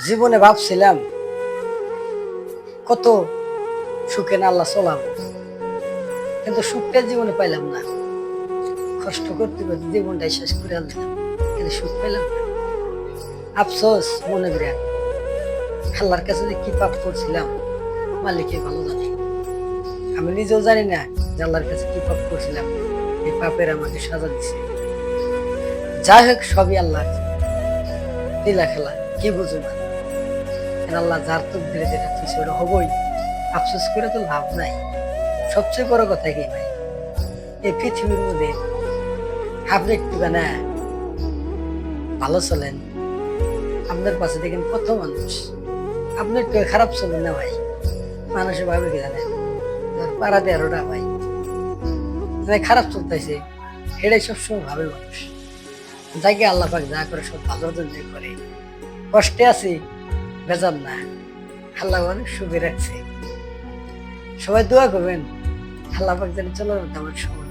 জীবনে ভাবছিলাম কত সুখে না আল্লাহ চলাবো, কিন্তু সুখটা জীবনে পাইলাম না। কষ্ট করতে করতে জীবনটাই শেষ করে আনলাম, কিন্তু সুখ পাইলাম না। আফসোস মনে করে আল্লাহর কাছে যে কি পাপ করছিলাম মালিকে ভালো জানে। আমি নিজেও জানি না যে আল্লাহর কাছে কি পাপ করছিলাম, এই পাপের আমাকে সাজা দিছে। যাই হোক, সবই আল্লাহ লীলা খেলা, কি বুঝো না। আল্লাহ যার তো ধীরে ধীরে তুই ওটা হবই, আফসোস করে তো লাভ নাই। সবচেয়ে বড় কথা কি ভাই, এই পৃথিবীর মধ্যে আপনি একটু না ভালো চলেন, আপনার পাশে দেখেন কত মানুষ। আপনি একটু খারাপ চলেন না ভাই, মানুষে ভাবে কি জানেন পাড়া দেড়োটা ভাই মানে খারাপ চলতেছে, এটাই সবসময় ভাবে মানুষ। যাকে আল্লাহ পাক যা করে সব ভালোর জন্য করে। কষ্টে আছি বেজান না, আল্লাহ অনেক সুখে রাখছে। সবাই দোয়া করবেন আল্লাহ পাক যেন চলো আমার সময়